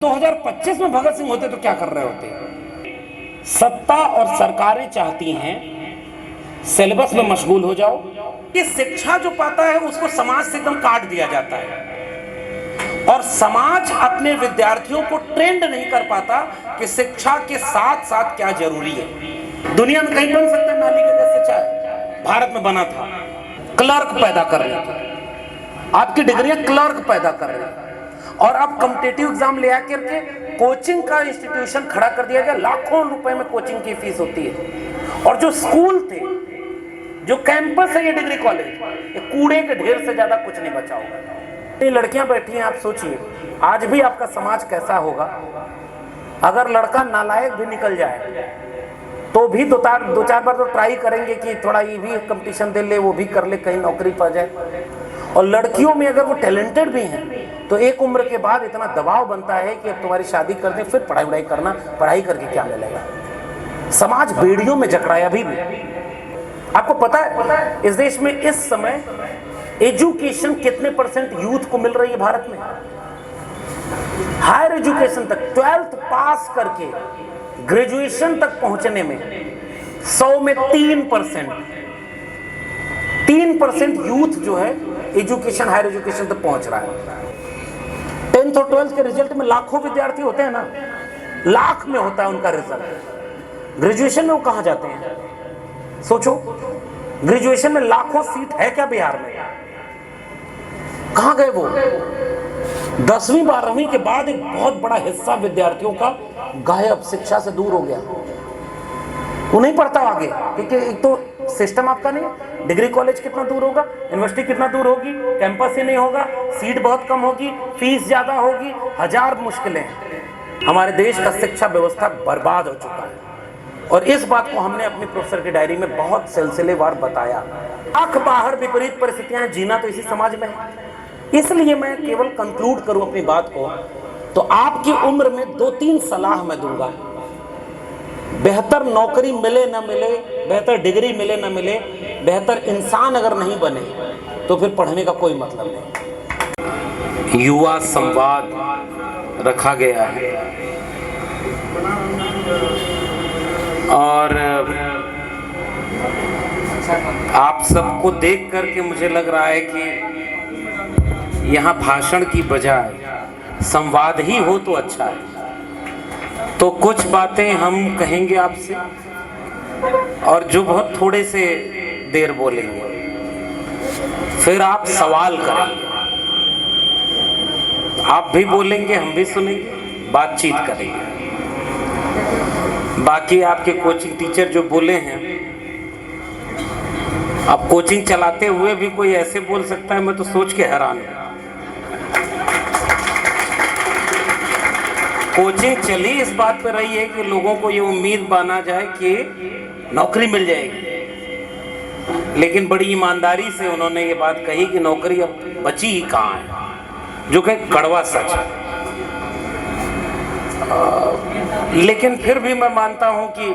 2025 में भगत सिंह होते तो क्या कर रहे होते? सत्ता और सरकारें चाहती हैं सिलेबस में मशगूल हो जाओ। ये शिक्षा जो पाता है उसको समाज से एकदम काट दिया जाता है और समाज अपने विद्यार्थियों को ट्रेंड नहीं कर पाता कि शिक्षा के साथ साथ क्या जरूरी है। दुनिया में कहीं बन सकता है नाली के जैसे चाय, भारत में बना था। क्लर्क पैदा कर रहे थे, आपकी डिग्रियां क्लर्क पैदा कर रहे हैं और अब कॉम्पिटिटिव एग्जाम ले आकर के कोचिंग का इंस्टीट्यूशन खड़ा कर दिया गया। लाखों रुपए में कोचिंग की फीस होती है और जो स्कूल थे, जो कैंपस है ये डिग्री कॉलेज, ये कूड़े के ढेर से ज्यादा कुछ नहीं बचा होगा। ये लड़कियां बैठी हैं, आप सोचिए आज भी आपका समाज कैसा होगा अगर लड़का नालायक भी निकल जाए तो भी दो चार बार तो ट्राई करेंगे कि थोड़ा ये भी कंपटीशन दे ले, वो भी कर ले, कहीं नौकरी पा जाए। और लड़कियों में अगर वो टैलेंटेड भी हैं तो एक उम्र के बाद इतना दबाव बनता है कि अब तुम्हारी शादी कर दें, फिर पढ़ाई वढ़ाई करना, पढ़ाई करके क्या मिलेगा। समाज बेड़ियों में जकड़ा है अभी भी। आपको पता है इस देश में इस समय एजुकेशन कितने परसेंट यूथ को मिल रही है भारत में? हायर एजुकेशन तक 12th पास करके ग्रेजुएशन तक पहुंचने में 100 में 3% यूथ जो है एजुकेशन, हायर एजुकेशन तक पहुंच रहा है। 10th और 12th के रिजल्ट में लाखों विद्यार्थी होते हैं ना, लाख में होता है उनका रिजल्ट। ग्रेजुएशन में वो कहां जाते हैं? सोचो, ग्रेजुएशन में लाखों सीट है क्या बिहार में? कहां गए वो? 10वीं 12वीं के बाद एक बहुत बड़ा हिस्सा विद्यार्थियों का गायब, शिक्षा से दूर हो गया। वो नहीं पढ़ता आगे क्योंकि एक तो सिस्टम आपका नहीं है। डिग्री कॉलेज कितना दूर होगा, यूनिवर्सिटी कितना दूर होगी, कैंपस ही नहीं होगा, सीट बहुत कम होगी, फीस ज्यादा होगी, हजार मुश्किलें। हमारे देश का शिक्षा व्यवस्था बर्बाद हो चुका है और इस बात को हमने अपनी प्रोफेसर की डायरी में बहुत सिलसिलेवार बताया। आंख बाहर विपरीत परिस्थितियां जीना तो इसी समाज में है। इसलिए मैं केवल कंक्लूड करूं अपनी बात को तो आपकी उम्र में 2-3 सलाह मैं दूंगा। बेहतर नौकरी मिले ना मिले, बेहतर डिग्री मिले ना मिले, बेहतर इंसान अगर नहीं बने तो फिर पढ़ने का कोई मतलब नहीं। युवा संवाद रखा गया है और आप सबको देख करके मुझे लग रहा है कि यहाँ भाषण की बजाय संवाद ही हो तो अच्छा है। तो कुछ बातें हम कहेंगे आपसे और जो बहुत थोड़े से देर बोलेंगे, फिर आप सवाल करेंगे, आप भी बोलेंगे, हम भी सुनेंगे, बातचीत करेंगे। बाकी आपके कोचिंग टीचर जो बोले हैं, अब कोचिंग चलाते हुए भी कोई ऐसे बोल सकता है, मैं तो सोच के हैरान हूं। कोचिंग चली इस बात पर रही है कि लोगों को ये उम्मीद बांधा जाए कि नौकरी मिल जाएगी, लेकिन बड़ी ईमानदारी से उन्होंने ये बात कही कि नौकरी अब बची ही कहाँ है, जो कि कड़वा सच है। लेकिन फिर भी मैं मानता हूं कि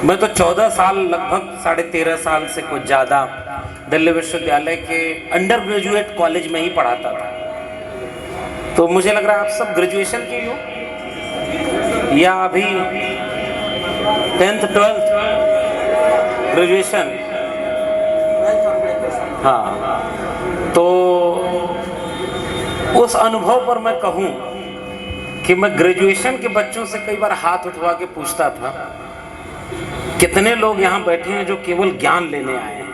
मैं तो 14 साल, लगभग 13.5 साल से कुछ ज़्यादा दिल्ली विश्वविद्यालय के अंडर ग्रेजुएट कॉलेज में ही पढ़ाता था। तो मुझे लग रहा है आप सब ग्रेजुएशन के हो या अभी 10th 12th ग्रेजुएशन? हाँ, तो उस अनुभव पर मैं कहूँ कि मैं ग्रेजुएशन के बच्चों से कई बार हाथ उठवा के पूछता था, कितने लोग यहाँ बैठे हैं जो केवल ज्ञान लेने आए हैं?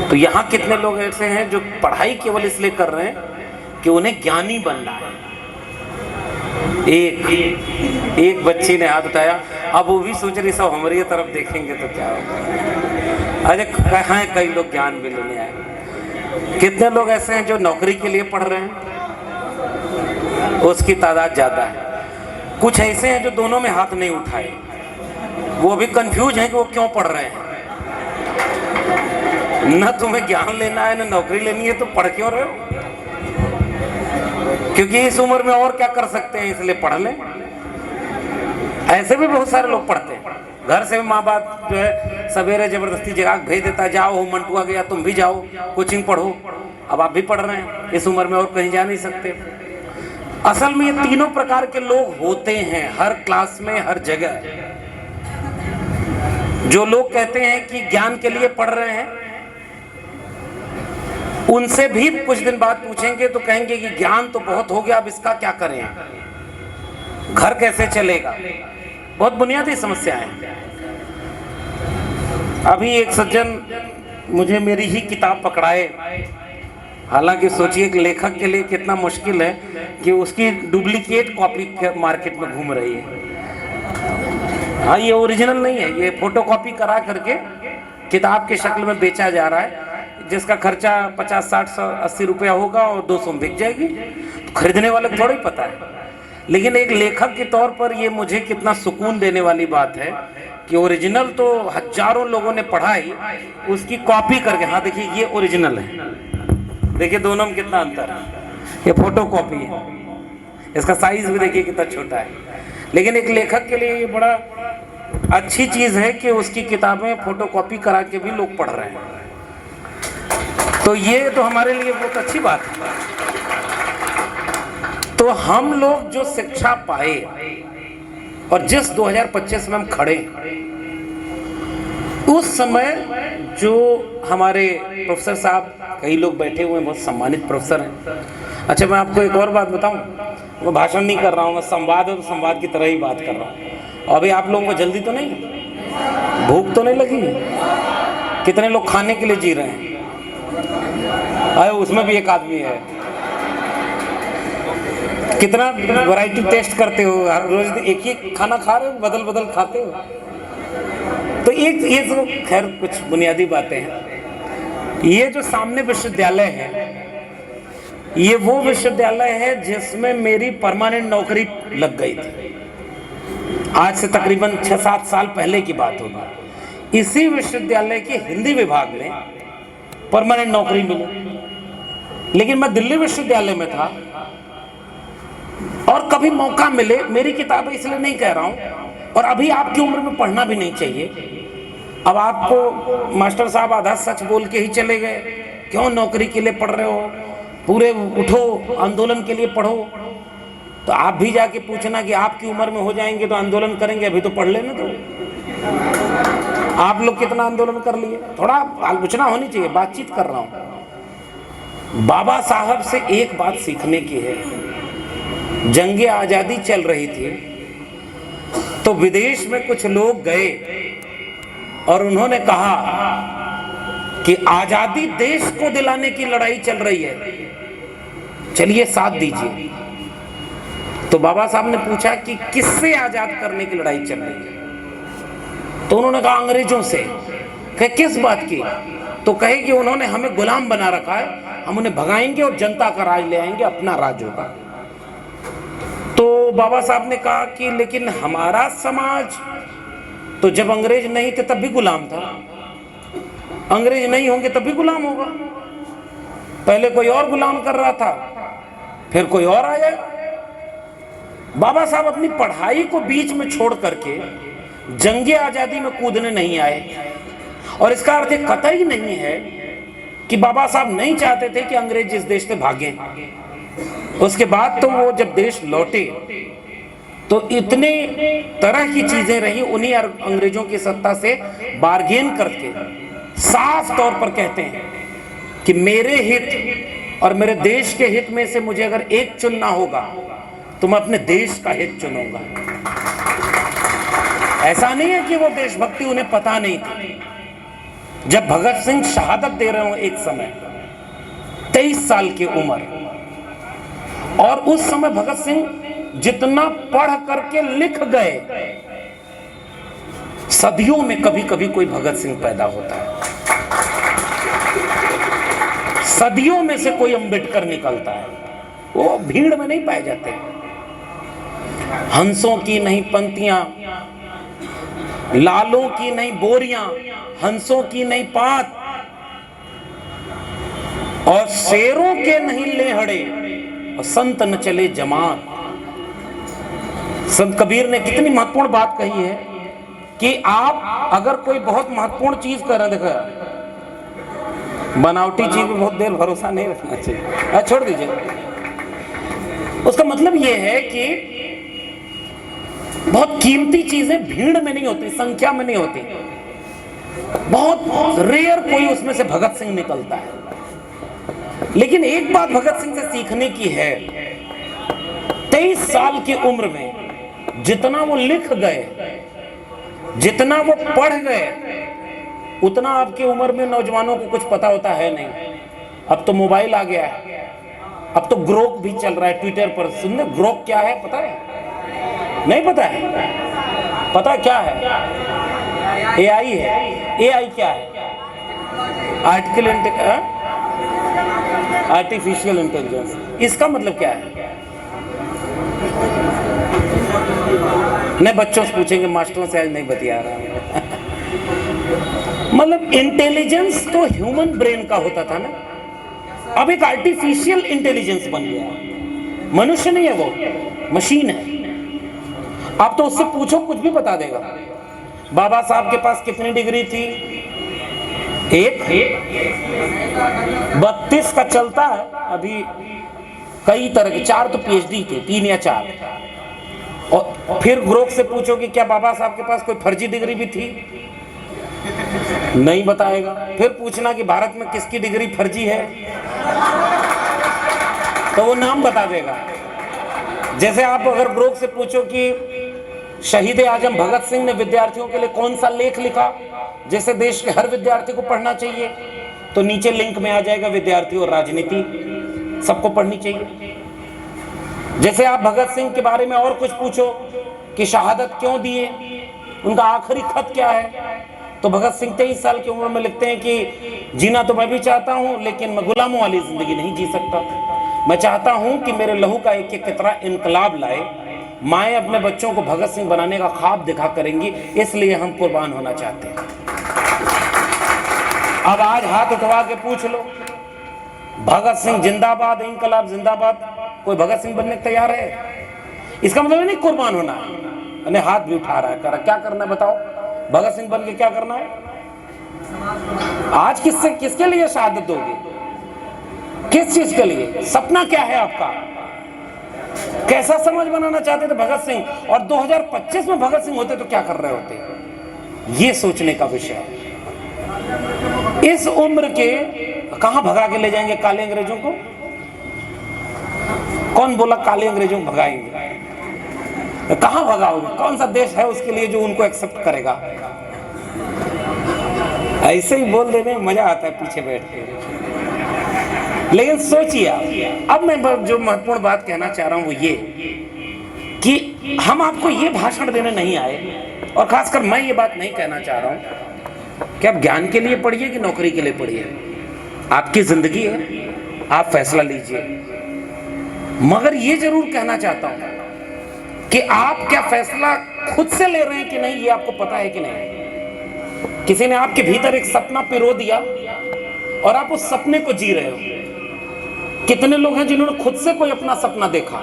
तो यहाँ कितने लोग ऐसे हैं जो पढ़ाई केवल इसलिए कर रहे हैं कि उन्हें ज्ञानी बनना है? एक बच्ची ने हाथ उठाया। अब वो भी सोच रही सब हमारी तरफ देखेंगे तो क्या होगा। अरे कहाँ है, कई लोग ज्ञान भी लेने आए। कितने लोग ऐसे हैं जो नौकरी के लिए पढ़ रहे हैं? उसकी तादाद ज्यादा है। कुछ ऐसे हैं जो दोनों में हाथ नहीं उठाए, वो भी कंफ्यूज हैं कि वो क्यों पढ़ रहे हैं। न तुम्हें ज्ञान लेना है, न नौकरी लेनी है, तो पढ़ क्यों रहे हो? क्योंकि इस उम्र में और क्या कर सकते हैं, इसलिए पढ़ लें। ऐसे भी बहुत सारे लोग पढ़ते हैं। घर से माँ बाप जो है सवेरे जबरदस्ती जगा भेज देता, जाओ हो मंटुआ गया, तुम भी जाओ कोचिंग पढ़ो। अब आप भी पढ़ रहे हैं, इस उम्र में और कहीं जा नहीं सकते। असल में ये तीनों प्रकार के लोग होते हैं हर क्लास में, हर जगह। जो लोग कहते हैं कि ज्ञान के लिए पढ़ रहे हैं, उनसे भी कुछ दिन बाद पूछेंगे तो कहेंगे कि ज्ञान तो बहुत हो गया, अब इसका क्या करें, घर कैसे चलेगा। बहुत बुनियादी समस्याएं हैं। अभी एक सज्जन मुझे मेरी ही किताब पकड़ाए, हालांकि सोचिए कि लेखक के लिए कितना मुश्किल है कि उसकी डुप्लीकेट कॉपी मार्केट में घूम रही है। हाँ, ये ओरिजिनल नहीं है, ये फोटोकॉपी करा करके किताब के शक्ल में बेचा जा रहा है, जिसका खर्चा 50, 60, 80 रुपया होगा और 200 में बिक जाएगी। तो खरीदने वाले को थोड़ा ही पता है। लेकिन एक लेखक के तौर पर ये मुझे कितना सुकून देने वाली बात है कि ओरिजिनल तो हजारों लोगों ने पढ़ा ही, उसकी कॉपी करके, हाँ देखिए ये ओरिजिनल है, देखिए दोनों में कितना अंतर है। ये फोटो कॉपी है, इसका साइज भी देखिए कितना छोटा है। लेकिन एक लेखक के लिए ये बड़ा अच्छी चीज है कि उसकी किताबें फोटो कॉपी करा के भी लोग पढ़ रहे हैं। तो ये तो हमारे लिए बहुत अच्छी बात है। तो हम लोग जो शिक्षा पाए और जिस 2025 में हम खड़े, उस समय जो हमारे प्रोफेसर साहब, कई लोग बैठे हुए हैं, बहुत सम्मानित प्रोफेसर हैं। अच्छा, मैं आपको एक और बात बताऊं, मैं भाषण नहीं कर रहा हूं, मैं संवाद है तो संवाद की तरह ही बात कर रहा हूं। और अभी आप लोगों को जल्दी तो नहीं, भूख तो नहीं लगी? कितने लोग खाने के लिए जी रहे हैं? अरे उसमें भी एक आदमी है। कितना वैरायटी टेस्ट करते हो, हर रोज एक ही खाना खा रहे हो, बदल बदल खाते हो। तो एक ये तो खैर कुछ बुनियादी बातें हैं। ये जो सामने विश्वविद्यालय है, ये वो विश्वविद्यालय है जिसमें मेरी परमानेंट नौकरी लग गई थी। आज से तकरीबन 6-7 साल पहले की बात होगी। इसी विश्वविद्यालय के हिंदी विभाग में परमानेंट नौकरी मिली। लेकिन मैं दिल्ली विश्वविद्यालय में था और कभी मौका मिले, मेरी किताबें इसलिए नहीं कह रहा हूं, और अभी आपकी उम्र में पढ़ना भी नहीं चाहिए। अब आपको मास्टर साहब आधा सच बोल के ही चले गए, क्यों नौकरी के लिए पढ़ रहे हो, पूरे उठो, आंदोलन के लिए पढ़ो। तो आप भी जाके पूछना कि आपकी उम्र में हो जाएंगे तो आंदोलन करेंगे, अभी तो पढ़ लेना। तो आप लोग कितना आंदोलन कर लिए, थोड़ा आलोचना होनी चाहिए, बातचीत कर रहा हूं। बाबा साहब से एक बात सीखने की है। जंगे आजादी चल रही थी तो विदेश में कुछ लोग गए और उन्होंने कहा कि आजादी देश को दिलाने की लड़ाई चल रही है, चलिए साथ दीजिए। तो बाबा साहब ने पूछा कि किससे आजाद करने की लड़ाई चल रही है? तो उन्होंने कहा अंग्रेजों से। कहे किस बात की? तो कहे कि उन्होंने हमें गुलाम बना रखा है, हम उन्हें भगाएंगे और जनता का राज ले आएंगे, अपना राज होगा। तो बाबा साहब ने कहा कि लेकिन हमारा समाज तो जब अंग्रेज नहीं थे तब भी गुलाम था, अंग्रेज नहीं होंगे तब भी गुलाम होगा। पहले कोई और गुलाम कर रहा था, फिर कोई और आ जाएगा। बाबा साहब अपनी पढ़ाई को बीच में छोड़ करके जंगे आजादी में कूदने नहीं आए। और इसका अर्थ कतई नहीं है कि बाबा साहब नहीं चाहते थे कि अंग्रेज इस देश से भागें। उसके बाद तो वो जब देश लौटे तो इतने तरह की चीजें रही, उन्हीं अंग्रेजों की सत्ता से बार्गेन करके साफ तौर पर कहते हैं कि मेरे हित और मेरे देश के हित में से मुझे अगर एक चुनना होगा तो मैं अपने देश का हित चुनूंगा। ऐसा नहीं है कि वो देशभक्ति उन्हें पता नहीं थी। जब भगत सिंह शहादत दे रहे हो एक समय, 23 साल की उम्र, और उस समय भगत सिंह जितना पढ़ करके लिख गए, सदियों में कभी कभी कोई भगत सिंह पैदा होता है, सदियों में से कोई अंबेडकर निकलता है। वो भीड़ में नहीं पाए जाते। हंसों की नहीं पंक्तियां, लालों की नहीं बोरियां, हंसों की नहीं पात, और शेरों के नहीं लेहड़े, और संत न चले जमात। संत कबीर ने कितनी महत्वपूर्ण बात कही है कि आप अगर कोई बहुत महत्वपूर्ण चीज कर रहे, देखो बनावटी चीज में बहुत देर भरोसा नहीं रखना चाहिए, छोड़ दीजिए। उसका मतलब यह है कि बहुत कीमती चीजें भीड़ में नहीं होती, संख्या में नहीं होती, बहुत रेयर कोई उसमें से भगत सिंह निकलता है। लेकिन एक बात भगत सिंह से सीखने की है, 23 साल की उम्र में जितना वो लिख गए, जितना वो पढ़ गए, उतना आपकी उम्र में नौजवानों को कुछ पता होता है नहीं। अब तो मोबाइल आ गया है, अब तो ग्रोक भी चल रहा है ट्विटर पर। सुनने ग्रोक क्या है पता है? नहीं पता है? पता क्या है? एआई है। एआई क्या है? Artificial intelligence. इसका मतलब क्या है? नहीं, बच्चों से पूछेंगे, मास्टरों से आज नहीं बतिया रहा। मतलब इंटेलिजेंस तो ह्यूमन ब्रेन का होता था ना, अब एक आर्टिफिशियल इंटेलिजेंस बन गया। मनुष्य नहीं है वो, मशीन है। आप तो उससे पूछो कुछ भी बता देगा। बाबा साहब के पास कितनी डिग्री थी? एक 32 का चलता है अभी, कई तरह के, 4 तो पीएचडी थे, 3 या 4। और फिर ग्रोक से पूछो कि क्या बाबा साहब के पास कोई फर्जी डिग्री भी थी? नहीं बताएगा। फिर पूछना कि भारत में किसकी डिग्री फर्जी है, तो वो नाम बता देगा। जैसे आप अगर ग्रोक से पूछो कि शहीद आजम भगत सिंह ने विद्यार्थियों के लिए कौन सा लेख लिखा जैसे देश के हर विद्यार्थी को पढ़ना चाहिए, तो नीचे लिंक में आ जाएगा विद्यार्थी और राजनीति सबको पढ़नी चाहिए। जैसे आप भगत सिंह के बारे में और कुछ पूछो कि शहादत क्यों दिए, उनका आखिरी खत क्या है, तो भगत सिंह 23 साल की उम्र में लिखते हैं कि जीना तो मैं भी चाहता हूं, लेकिन मैं गुलामों वाली जिंदगी नहीं जी सकता। मैं चाहता हूं कि मेरे लहू का एक एक कतरा इनकलाब लाए। माएँ अपने बच्चों को भगत सिंह बनाने का ख्वाब दिखा करेंगी, इसलिए हम कुर्बान होना चाहते हैं। अब आज हाथ उठवा के पूछ लो, भगत सिंह जिंदाबाद, इनकलाब जिंदाबाद, कोई भगत सिंह बनने को तैयार है? इसका मतलब नहीं कुर्बान होना है। हाथ भी उठा रहा है, क्या करना है बताओ? भगत सिंह बन के क्या करना है? आज किसके लिए शहादत दोगे? किस चीज के लिए? सपना क्या है आपका? कैसा समाज बनाना चाहते थे भगत सिंह? और 2025 में भगत सिंह होते तो क्या कर रहे होते? ये सोचने का विषय है। इस उम्र के कहां भगा के ले जाएंगे काले अंग्रेजों को? कौन बोला काले अंग्रेजों को भगाएंगे? कहां भगाओगे? कौन सा देश है उसके लिए जो उनको एक्सेप्ट करेगा? ऐसे ही बोल देने में मजा आता है पीछे बैठ के। लेकिन सोचिए अब मैं जो महत्वपूर्ण बात कहना चाह रहा हूं वो ये कि हम आपको ये भाषण देने नहीं आए, और खासकर मैं ये बात नहीं कहना चाह रहा हूं कि आप ज्ञान के लिए पढ़िए कि नौकरी के लिए पढ़िए। आपकी जिंदगी है, आप फैसला लीजिए। मगर ये जरूर कहना चाहता हूं कि आप क्या फैसला खुद से ले रहे हैं कि नहीं, ये आपको पता है कि नहीं? किसी ने आपके भीतर एक सपना पिरो दिया और आप उस सपने को जी रहे हो। कितने लोग हैं जिन्होंने खुद से कोई अपना सपना देखा?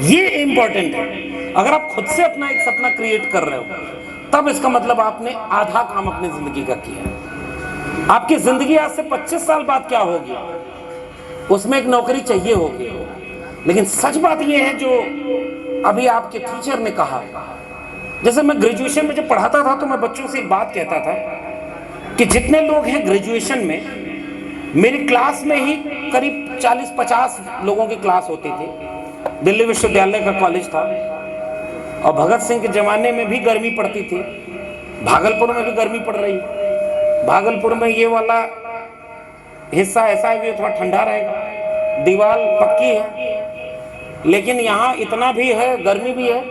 ये इंपॉर्टेंट है। अगर आप खुद से अपना एक सपना क्रिएट कर रहे हो, तब इसका मतलब आपने आधा काम अपनी जिंदगी का किया। आपकी जिंदगी आज से 25 साल बाद क्या होगी, उसमें एक नौकरी चाहिए होगी। लेकिन सच बात यह है, जो अभी आपके टीचर ने कहा, जैसे मैं ग्रेजुएशन में जब पढ़ाता था तो मैं बच्चों से एक बात कहता था कि जितने लोग हैं ग्रेजुएशन में, मेरी क्लास में ही करीब 40-50 लोगों की क्लास होती थी। दिल्ली विश्वविद्यालय का कॉलेज था, और भगत सिंह के जमाने में भी गर्मी पड़ती थी। भागलपुर में भी गर्मी पड़ रही। भागलपुर में ये वाला हिस्सा ऐसा है कि थोड़ा ठंडा रहेगा, दीवार पक्की है, लेकिन यहाँ इतना भी है, गर्मी भी है।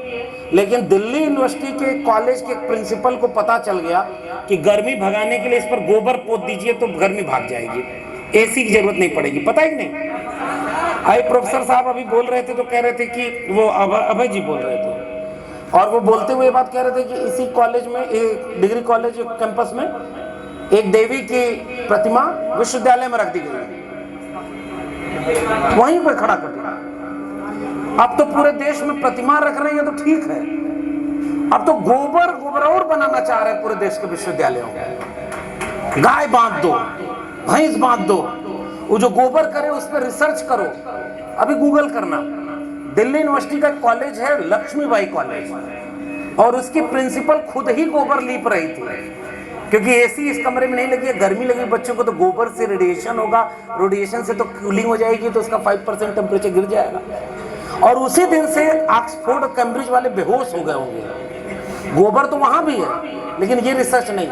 लेकिन दिल्ली यूनिवर्सिटी के कॉलेज के प्रिंसिपल को पता चल गया कि गर्मी भगाने के लिए इस पर गोबर पोत दीजिए तो गर्मी भाग जाएगी, एसी की जरूरत नहीं पड़ेगी। पता है नहीं? आई प्रोफेसर साहब अभी बोल रहे थे तो कह रहे थे कि वो अभय जी बोल रहे थे, और वो बोलते हुए बात कह रहे थे कि इसी कॉलेज में, एक डिग्री कॉलेज कैंपस में, एक देवी की प्रतिमा विश्वविद्यालय में रख दी गई, वहीं पर खड़ा कर दिया। अब तो पूरे देश में प्रतिमा रख रहे हैं तो ठीक है, अब तो गोबर बनाना चाह रहे हैं पूरे देश के विश्वविद्यालयों में। गाय बांध दो, भैंस बांध दो, वो जो गोबर करे उस पर रिसर्च करो। अभी गूगल करना, दिल्ली यूनिवर्सिटी का कॉलेज है लक्ष्मीबाई कॉलेज, और उसकी प्रिंसिपल खुद ही गोबर लीप रही थी, क्योंकि एसी इस कमरे में नहीं लगी है, गर्मी लगी बच्चों को, तो गोबर से रेडिएशन होगा, रेडिएशन से तो कूलिंग हो जाएगी, तो उसका 5% टेम्परेचर गिर जाएगा। और उसी दिन से ऑक्सफोर्ड और कैम्ब्रिज वाले बेहोश हो गए होंगे। गोबर तो वहां भी है, लेकिन ये रिसर्च नहीं।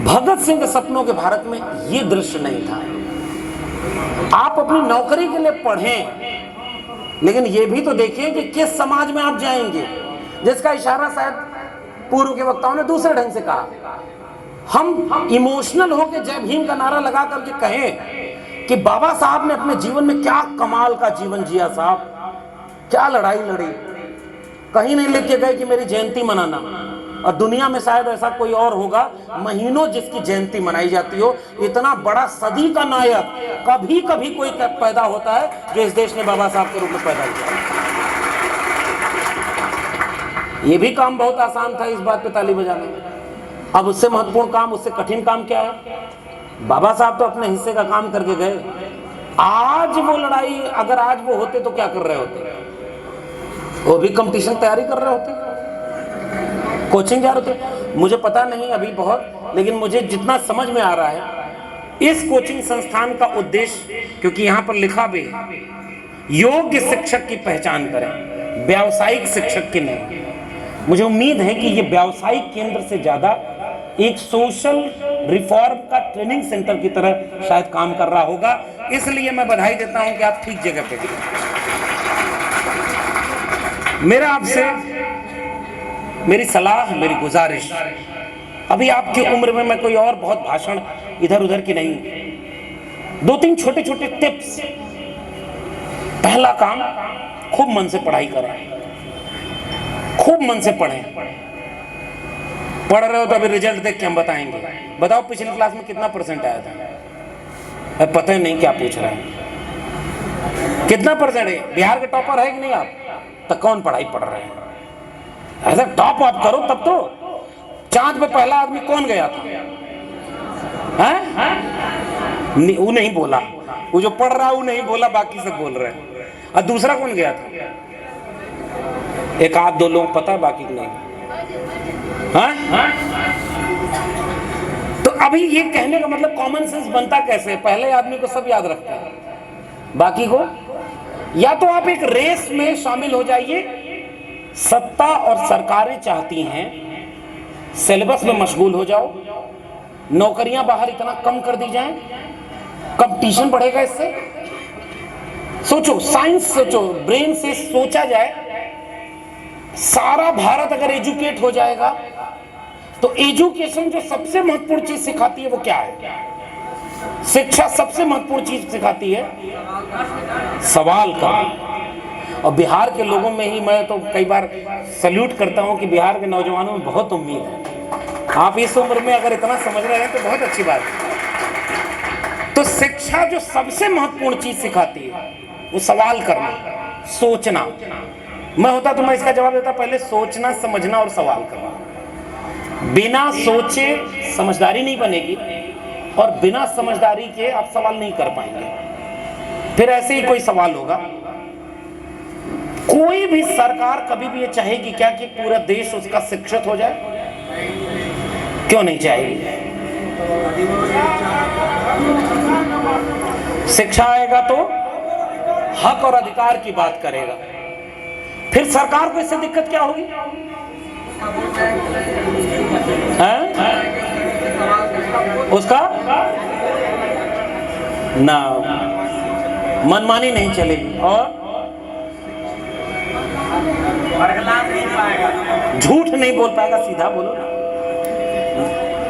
भगत सिंह के सपनों के भारत में ये दृश्य नहीं था। आप अपनी नौकरी के लिए पढ़ें, लेकिन ये भी तो देखिए कि किस समाज में आप जाएंगे, जिसका इशारा शायद पूर्व के वक्ताओं ने दूसरे ढंग से कहा। हम इमोशनल होकर जय भीम का नारा लगा करके कहें कि बाबा साहब ने अपने जीवन में क्या कमाल का जीवन जिया साहब, क्या लड़ाई लड़ी, कहीं नहीं लिख के गए कि मेरी जयंती मनाना। और दुनिया में शायद ऐसा कोई और होगा महीनों जिसकी जयंती मनाई जाती हो। इतना बड़ा सदी का नायक कभी कभी कोई पैदा होता है जो इस देश ने बाबा साहब के रूप में पैदा किया। ये भी काम बहुत आसान था इस बात पे ताली बजाना। अब उससे महत्वपूर्ण काम, उससे कठिन काम क्या है? बाबा साहब तो अपने हिस्से का काम करके गए। आज वो लड़ाई अगर आज वो होते तो क्या कर रहे होते? वो भी कंपटीशन तैयारी कर रहे होते, कोचिंग जा रहे होते। मुझे पता नहीं अभी बहुत, लेकिन मुझे जितना समझ में आ रहा है, इस कोचिंग संस्थान का उद्देश्य, क्योंकि यहाँ पर लिखा भी है, योग्य शिक्षक की पहचान करें, व्यावसायिक शिक्षक की नहीं। मुझे उम्मीद है कि ये व्यावसायिक केंद्र से ज्यादा एक सोशल रिफॉर्म का ट्रेनिंग सेंटर की तरह शायद काम कर रहा होगा। इसलिए मैं बधाई देता हूं कि आप ठीक जगह पे हैं। मेरा आपसे मेरी सलाह, मेरी गुजारिश, अभी आपकी उम्र में मैं कोई और बहुत भाषण इधर उधर की नहीं, 2-3 छोटे छोटे टिप्स। पहला काम, खूब मन से पढ़ाई करें, खूब मन से पढ़ें। पढ़ रहे हो तो अभी रिजल्ट देख के हम बताएंगे। बताओ पिछली क्लास में कितना % आया था? अब पता ही नहीं क्या पूछ रहे हैं, कितना % है? बिहार के टॉपर है कि नहीं आप? तो कौन पढ़ाई पढ़ रहे हैं? ऐसा टॉप आप करो तब तो। चांद पे पहला आदमी कौन गया था? वो नहीं बोला, वो जो पढ़ रहा है वो नहीं बोला, बाकी सब बोल रहे हैं। और दूसरा कौन गया था? एक आध दो लोग पता है, बाकी नहीं। तो अभी ये कहने का मतलब कॉमन सेंस बनता कैसे? पहले आदमी को सब याद रखता है, बाकी को या तो आप एक रेस में शामिल हो जाइए। सत्ता और सरकारें चाहती हैं सिलेबस में मशगूल हो जाओ, नौकरियां बाहर इतना कम कर दी जाएं, कंपटीशन बढ़ेगा इससे। सोचो, साइंस सोचो, ब्रेन से सोचा जाए। सारा भारत अगर एजुकेट हो जाएगा तो एजुकेशन जो सबसे महत्वपूर्ण चीज सिखाती है वो क्या है? शिक्षा सबसे महत्वपूर्ण चीज सिखाती है सवाल करना। और बिहार के लोगों में ही मैं तो कई बार सल्यूट करता हूं कि बिहार के नौजवानों में बहुत उम्मीद है। आप इस उम्र में अगर इतना समझ रहे हैं तो बहुत अच्छी बात है। तो शिक्षा जो सबसे महत्वपूर्ण चीज सिखाती है वो सवाल करना, सोचना। मैं होता तो मैं इसका जवाब देता, पहले सोचना, समझना और सवाल करना। बिना सोचे समझदारी नहीं बनेगी, और बिना समझदारी के आप सवाल नहीं कर पाएंगे। फिर ऐसे ही कोई सवाल होगा। कोई भी सरकार कभी भी ये चाहेगी क्या कि पूरा देश उसका शिक्षित हो जाए? क्यों नहीं चाहेगी? शिक्षा आएगा तो हक और अधिकार की बात करेगा। फिर सरकार को इससे दिक्कत क्या होगी? उसका ना मनमानी नहीं चलेगी और झूठ नहीं बोल पाएगा, सीधा बोलो ना।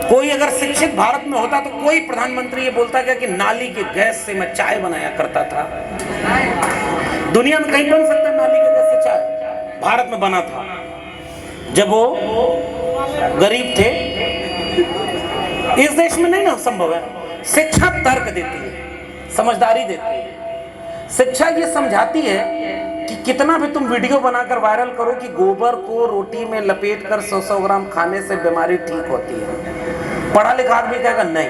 कोई अगर शिक्षित भारत में होता तो कोई प्रधानमंत्री ये बोलता क्या कि नाली के गैस से मैं चाय बनाया करता था? दुनिया में कहीं बन सकता है नाली के गैस से चाय? भारत में बना था जब वो गरीब थे। इस देश में नहीं ना संभव है। शिक्षा तर्क देती है, समझदारी देती है। शिक्षा ये समझाती है कि कितना भी तुम वीडियो बनाकर वायरल करो कि गोबर को रोटी में लपेटकर 100-100 ग्राम खाने से बीमारी ठीक होती है। पढ़ा लिखा आदमी कहेगा नहीं,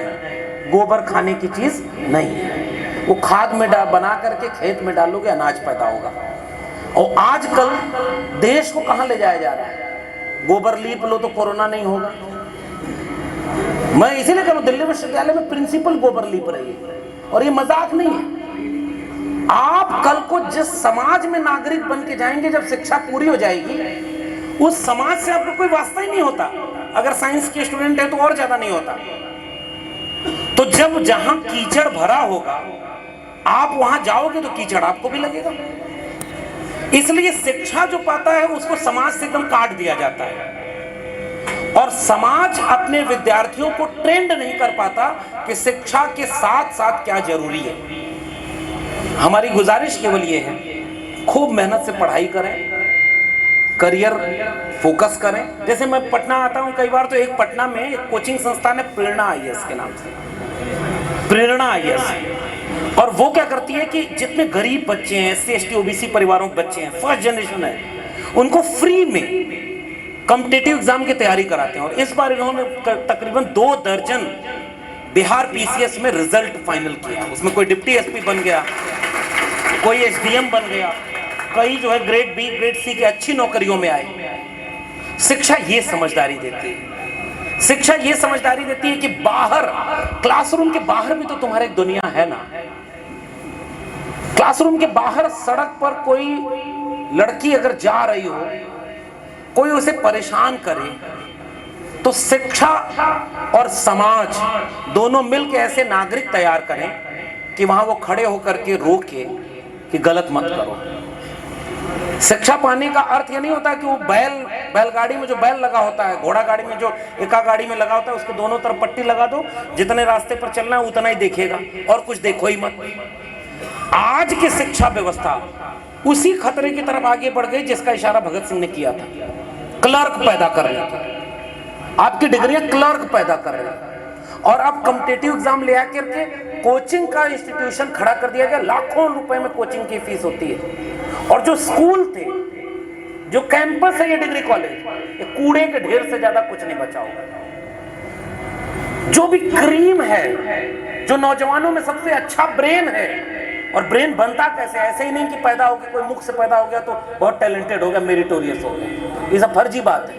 गोबर खाने की चीज नहीं है, वो खाद में बना करके खेत में डालोगे अनाज पैदा होगा। और आजकल देश को कहां ले जाया जा रहा है, गोबर लीप लो तो कोरोना नहीं होगा। मैं इसीलिए कह रहा हूं, दिल्ली विश्वविद्यालय में प्रिंसिपल गोबर लीप रही है, और ये मजाक नहीं है। आप कल को जिस समाज में नागरिक बन के जाएंगे, जब शिक्षा पूरी हो जाएगी, उस समाज से आपको कोई वास्ता ही नहीं होता। अगर साइंस के स्टूडेंट है तो और ज्यादा नहीं होता। तो जब जहां कीचड़ भरा होगा, आप वहां जाओगे तो कीचड़ आपको भी लगेगा। इसलिए शिक्षा जो पाता है उसको समाज से एकदम काट दिया जाता है, और समाज अपने विद्यार्थियों को ट्रेंड नहीं कर पाता कि शिक्षा के साथ साथ क्या जरूरी है। हमारी गुजारिश केवल ये है, खूब मेहनत से पढ़ाई करें, करियर फोकस करें। जैसे मैं पटना आता हूं कई बार, तो एक पटना में एक कोचिंग संस्थान है, प्रेरणा आईएएस के नाम से, प्रेरणा आईएएस। और वो क्या करती है कि जितने गरीब बच्चे हैं, एससी एसटी ओबीसी परिवारों के बच्चे हैं, फर्स्ट जनरेशन है, उनको फ्री में कॉम्पिटिटिव एग्जाम की तैयारी कराते हैं। और इस बार इन्होंने तकरीबन 2 दर्जन बिहार पीसीएस में रिजल्ट फाइनल किया। उसमें कोई डिप्टी एसपी बन गया, कोई एसडीएम बन गया, कई जो है ग्रेड बी ग्रेड सी की अच्छी नौकरियों में आए। शिक्षा ये समझदारी देती है, शिक्षा ये समझदारी देती है कि बाहर, क्लासरूम के बाहर भी तो तुम्हारी एक दुनिया है ना। क्लासरूम के बाहर सड़क पर कोई लड़की अगर जा रही हो, कोई उसे परेशान करे, तो शिक्षा और समाज दोनों मिलकर ऐसे नागरिक तैयार करें कि वहां वो खड़े होकर के रोके कि गलत मत करो। शिक्षा पाने का अर्थ ये नहीं होता कि वो बैलगाड़ी में जो बैल लगा होता है, घोड़ा गाड़ी में जो एका गाड़ी में लगा होता है, उसके दोनों तरफ पट्टी लगा दो, जितने रास्ते पर चलना है उतना ही देखेगा, और कुछ देखो ही मत। आज की शिक्षा व्यवस्था उसी खतरे की तरफ आगे बढ़ गई जिसका इशारा भगत सिंह ने किया था। क्लर्क पैदा कर रहे थे, आपकी डिग्रियां क्लर्क पैदा कर रहे हैं। और अब कॉम्पिटिटिव एग्जाम ले आकर के कोचिंग का इंस्टीट्यूशन खड़ा कर दिया गया, लाखों रुपए में कोचिंग की फीस होती है। और जो स्कूल थे, जो कैंपस है, ये डिग्री कॉलेज, ये कूड़े के ढेर से ज्यादा कुछ नहीं बचा होगा। जो भी क्रीम है, जो नौजवानों में सबसे अच्छा ब्रेन है, और ब्रेन बनता कैसे, ऐसे ही नहीं कि पैदा हो गया, कोई मुख से पैदा हो गया तो बहुत टैलेंटेड हो गया, मेरिटोरियस हो गया, ये सब फर्जी बात है।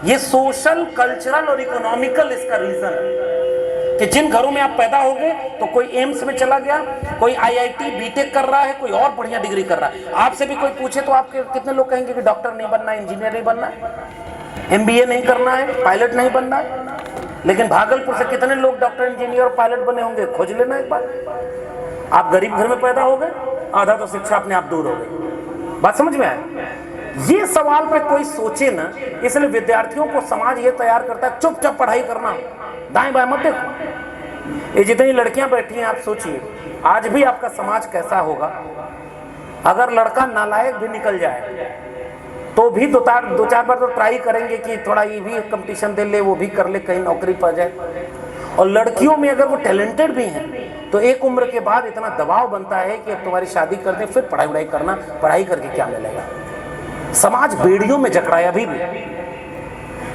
ये सोशल, कल्चरल और इकोनॉमिकल इसका रीजन है कि जिन घरों में आप पैदा हो गए, तो कोई एम्स में चला गया, कोई आईआईटी बीटेक कर रहा है, कोई और बढ़िया डिग्री कर रहा है। आपसे भी कोई पूछे तो आपके कितने लोग कहेंगे कि डॉक्टर नहीं बनना है, इंजीनियर नहीं बनना है, एमबीए नहीं करना है, पायलट नहीं बनना है। लेकिन भागलपुर से कितने लोग डॉक्टर, इंजीनियर और पायलट बने होंगे, खोज लेना एक बार। आप गरीब घर में पैदा हो गए, आधा तो शिक्षा अपने आप दूर हो गई। बात समझ में आए? ये सवाल पे कोई सोचे ना, इसलिए विद्यार्थियों को समाज ये तैयार करता है चुपचाप पढ़ाई करना, दाएं बाएं मत देखो। ये जितनी लड़कियां बैठी हैं, आप सोचिए आज भी आपका समाज कैसा होगा। अगर लड़का नालायक भी निकल जाए तो भी दो चार बार तो ट्राई करेंगे कि थोड़ा ये भी कंपटीशन दे ले, वो भी कर ले, कहीं नौकरी पा जाए। और लड़कियों में अगर वो टैलेंटेड भी हैं तो एक उम्र के बाद इतना दबाव बनता है कि अब तुम्हारी शादी कर दें, फिर पढ़ाई वढ़ाई करना, पढ़ाई करके क्या मिलेगा। समाज बेड़ियों में जकड़ा है अभी भी।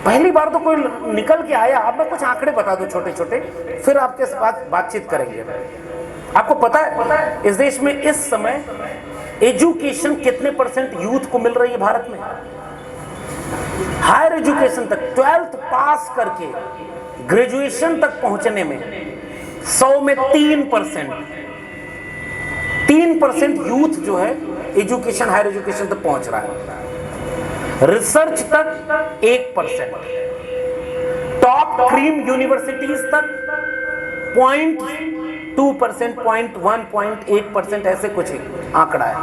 पहली बार तो कोई निकल के आया, आप मैं कुछ आंकड़े बता दो छोटे छोटे, फिर आपके साथ बातचीत करेंगे। आपको पता है इस देश में इस समय एजुकेशन कितने % यूथ को मिल रही है भारत में? हायर एजुकेशन तक, 12th पास करके ग्रेजुएशन तक पहुंचने में 100 में 3% यूथ जो है एजुकेशन, हायर एजुकेशन तक पहुंच रहा है। रिसर्च तक 1%, टॉप क्रीम यूनिवर्सिटीज तक 0.2%, 0.1, 0.8% ऐसे कुछ आंकड़ा है।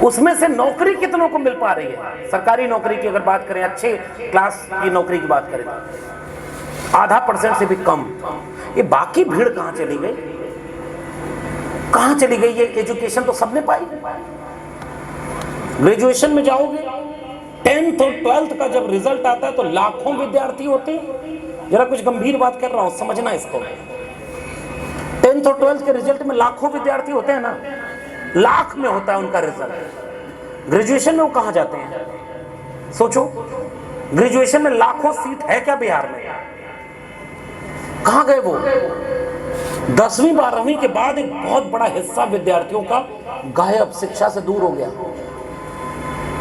उसमें से नौकरी कितनों को मिल पा रही है? सरकारी नौकरी की अगर बात करें, अच्छे क्लास की नौकरी की बात करें तो 0.5% से भी कम। ये बाकी भीड़ कहां चली गई? कहां चली गई? ये एजुकेशन तो सबने पाई। ग्रेजुएशन में जाओगे, 10th और 12th का जब रिजल्ट आता है तो लाखों विद्यार्थी होते हैं। जरा कुछ गंभीर बात कर रहा हूं, समझना इसको। 10th और 12th के रिजल्ट में लाखों विद्यार्थी होते हैं ना, लाख में होता है उनका रिजल्ट। ग्रेजुएशन में वो कहां जाते हैं? सोचो, ग्रेजुएशन में लाखों सीट है क्या बिहार में? कहां गए वो? 10वीं 12वीं के बाद एक बहुत बड़ा हिस्सा विद्यार्थियों का गायब, शिक्षा से दूर हो गया।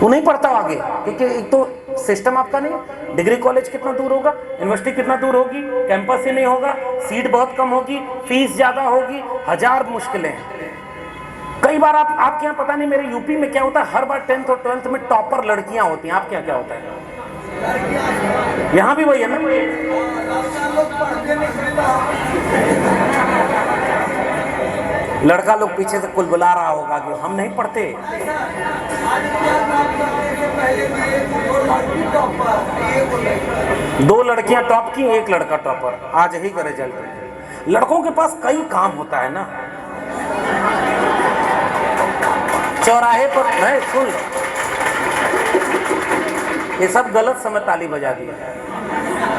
वो नहीं पढ़ता आगे, क्योंकि एक तो सिस्टम आपका नहीं है। डिग्री कॉलेज कितना दूर होगा, यूनिवर्सिटी कितना दूर होगी, कैंपस ही नहीं होगा, सीट बहुत कम होगी, फीस ज्यादा होगी, हजार मुश्किलें हैं। कई बार आपके यहाँ पता नहीं, मेरे यूपी में क्या होता है, हर बार 10th और 12th में टॉपर लड़कियां होती हैं। आपके यहाँ क्या होता है? यहाँ भी वही है ना। लड़का लोग पीछे से कुल बुला रहा होगा कि हम नहीं पढ़ते। दो लड़कियां टॉप की, एक लड़का टॉपर। आज ही का रिजल्ट। लड़कों के पास कई काम होता है ना। चौराहे पर है, सुन, ये सब गलत समय ताली बजा दिया।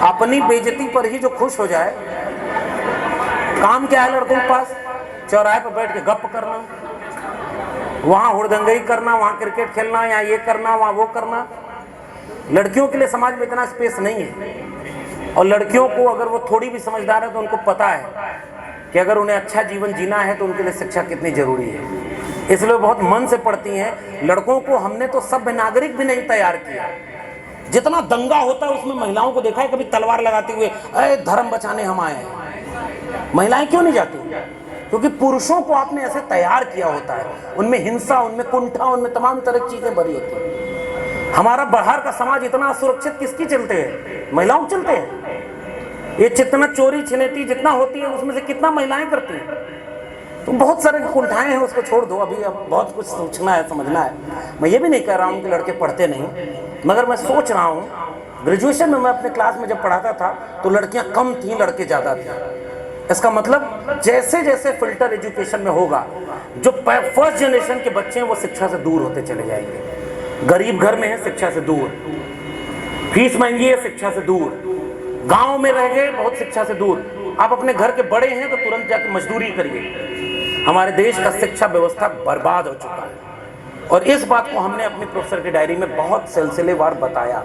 अपनी बेइज्जती पर ही जो खुश हो जाए। काम क्या है लड़कों के पास? चौराहे पर बैठ के गप करना, वहां हुड़दंगई करना, वहां क्रिकेट खेलना, यहाँ ये करना, वहां वो करना। लड़कियों के लिए समाज में इतना स्पेस नहीं है। और लड़कियों को अगर वो थोड़ी भी समझदार है तो उनको पता है कि अगर उन्हें अच्छा जीवन जीना है तो उनके लिए शिक्षा कितनी जरूरी है। इसलिए बहुत मन से पढ़ती हैं। लड़कों को हमने तो सभ्य नागरिक भी नहीं तैयार किया। जितना दंगा होता है उसमें महिलाओं को देखा है कभी तलवार लगाते हुए, अरे धर्म बचाने हम आए हैं। महिलाएं क्यों नहीं जाती? क्योंकि पुरुषों को आपने ऐसे तैयार किया होता है। उनमें हिंसा, उनमें कुंठा, उनमें तमाम तरह की चीजें भरी होती हैं। हमारा बाहर का समाज इतना असुरक्षित किसकी चलते हैं? महिलाओं के चलते हैं। ये जितना चोरी छिनेटी जितना होती है उसमें से कितना महिलाएं करती हैं। तो बहुत सारे कुंठाएं हैं, उसको छोड़ दो। अभी अब बहुत कुछ सोचना है, समझना है। मैं ये भी नहीं कह रहा हूँ कि लड़के पढ़ते नहीं, मगर मैं सोच रहा हूँ ग्रेजुएशन में मैं अपने क्लास में जब पढ़ाता था तो लड़कियां कम थी, लड़के ज्यादा थे। इसका मतलब जैसे जैसे फिल्टर एजुकेशन में होगा, जो फर्स्ट जनरेशन के बच्चे हैं वो शिक्षा से दूर होते चले जाएंगे। गरीब घर में है, शिक्षा से दूर। फीस महंगी है, शिक्षा से दूर। गांव में रह गए, बहुत शिक्षा से दूर। आप अपने घर के बड़े हैं तो तुरंत जाके मजदूरी करिए। हमारे देश का शिक्षा व्यवस्था बर्बाद हो चुका है और इस बात को हमने अपनी प्रोफेसर की डायरी में बहुत सिलसिलेवार बताया।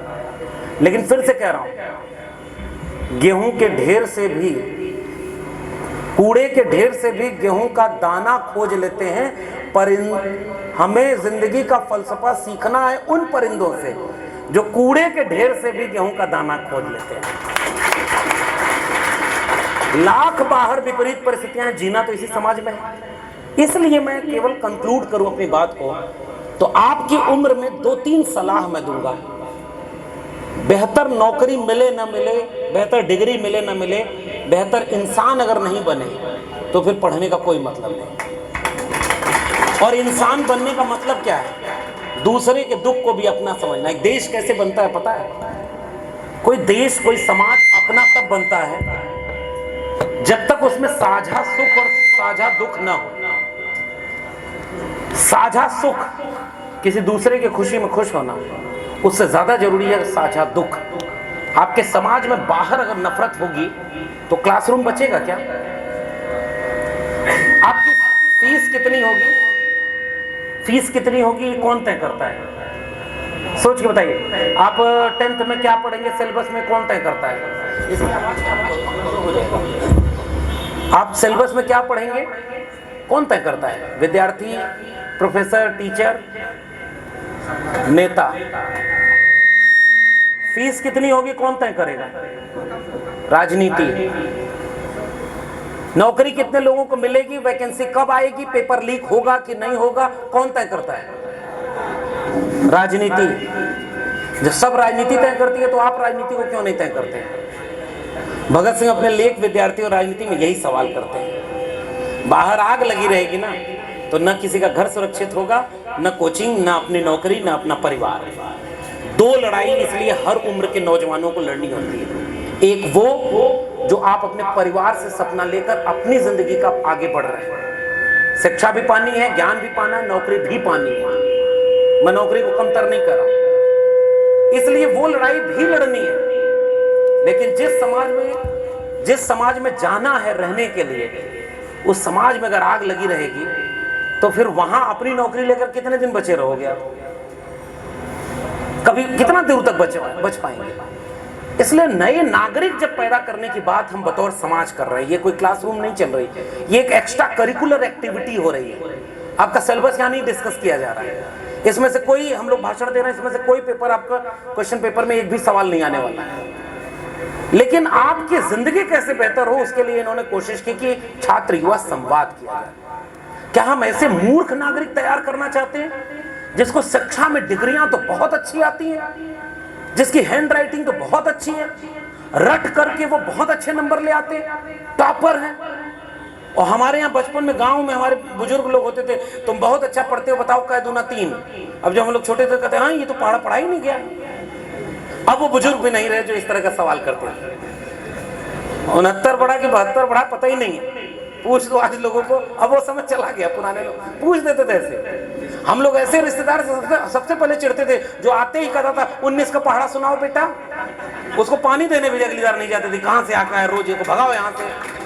लेकिन फिर से कह रहा हूं, गेहूं के ढेर से भी, कूड़े के ढेर से भी गेहूं का दाना खोज लेते हैं। हमें जिंदगी का फलसफा सीखना है उन परिंदों से जो कूड़े के ढेर से भी गेहूं का दाना खोज लेते हैं। लाख बाहर विपरीत परिस्थितियां, जीना तो इसी समाज में है। इसलिए मैं केवल कंक्लूड करूं अपनी बात को, तो आपकी उम्र में 2-3 सलाह मैं दूंगा। बेहतर नौकरी मिले ना मिले, बेहतर डिग्री मिले ना मिले, बेहतर इंसान अगर नहीं बने तो फिर पढ़ने का कोई मतलब नहीं। और इंसान बनने का मतलब क्या है? दूसरे के दुख को भी अपना समझना। एक देश कैसे बनता है पता है? कोई देश, कोई समाज अपना तब बनता है जब तक उसमें साझा सुख और साझा दुख ना हो। साझा सुख, किसी दूसरे की खुशी में खुश होना, उससे ज्यादा जरूरी है साझा दुख। आपके समाज में बाहर अगर नफरत होगी तो क्लासरूम बचेगा क्या? आपकी फीस कितनी होगी, फीस कितनी होगी कौन तय करता है? सोच के बताइए। आप 10th में क्या पढ़ेंगे सिलेबस में कौन तय करता है? आप सिलेबस में क्या पढ़ेंगे कौन तय करता है? विद्यार्थी, प्रोफेसर, टीचर, नेता। फीस कितनी होगी कौन तय करेगा? राजनीति। नौकरी कितने लोगों को मिलेगी, वैकेंसी कब आएगी, पेपर लीक होगा कि नहीं होगा, कौन तय करता है? राजनीति। जब सब राजनीति तय करती है तो आप राजनीति को क्यों नहीं तय करते? भगत सिंह अपने लेख विद्यार्थी और राजनीति में यही सवाल करते हैं। बाहर आग लगी रहेगी ना तो न किसी का घर सुरक्षित होगा, न कोचिंग, न अपनी नौकरी, न अपना परिवार। दो लड़ाई इसलिए हर उम्र के नौजवानों को लड़नी होती है। एक वो जो आप अपने परिवार से सपना लेकर अपनी जिंदगी का आगे बढ़ रहे हैं। शिक्षा भी पानी है, ज्ञान भी पाना है, नौकरी भी पानी है। मैं नौकरी को कमतर नहीं कर रहा हूं, इसलिए वो लड़ाई भी लड़नी है। लेकिन जिस समाज में जाना है रहने के लिए, उस समाज में अगर आग लगी रहेगी तो फिर वहां अपनी नौकरी लेकर कितने दिन बचे रहोगे आप? कभी कितना दूर तक बच पाएंगे? इसलिए नए नागरिक जब पैदा करने की बात हम बतौर समाज कर रहे हैं, ये कोई क्लासरूम नहीं चल रही, ये एक एक्स्ट्रा करिकुलर एक्टिविटी हो रही है। आपका सिलेबस यहाँ नहीं डिस्कस किया जा रहा है, इसमें से कोई, हम लोग भाषण दे रहे हैं, इसमें से कोई पेपर आपका क्वेश्चन पेपर में एक भी सवाल नहीं आने वाला है, लेकिन आपकी जिंदगी कैसे बेहतर हो उसके लिए इन्होंने कोशिश की कि छात्र युवा संवाद किया जाए। क्या हम ऐसे मूर्ख नागरिक तैयार करना चाहते हैं जिसको शिक्षा में डिग्रियां तो बहुत अच्छी आती हैं, जिसकी हैंड राइटिंग तो बहुत अच्छी है, रट करके वो बहुत अच्छे नंबर ले आते हैं, टॉपर हैं। और हमारे यहाँ बचपन में गांव में हमारे बुजुर्ग लोग होते थे, तुम बहुत अच्छा पढ़ते हो, बताओ कै दूना 3। अब जब हम लोग छोटे थे कहते हाँ ये तो पढ़ा ही नहीं गया। अब वो बुजुर्ग भी नहीं रहे जो इस तरह का सवाल करते थे। 69 पढ़ा कि 72 पढ़ा पता ही नहीं है, पूछ दो आज लोगों को। अब वो समझ चला गया, पुराने लोग पूछ देते थे ऐसे। हम लोग ऐसे रिश्तेदार सबसे पहले चिढ़ते थे जो आते ही कहता था 19 का पहाड़ा सुनाओ बेटा, उसको पानी देने भी अगली बार नहीं जाते थे, कहाँ से आकर है रोज, को भगाओ यहाँ से।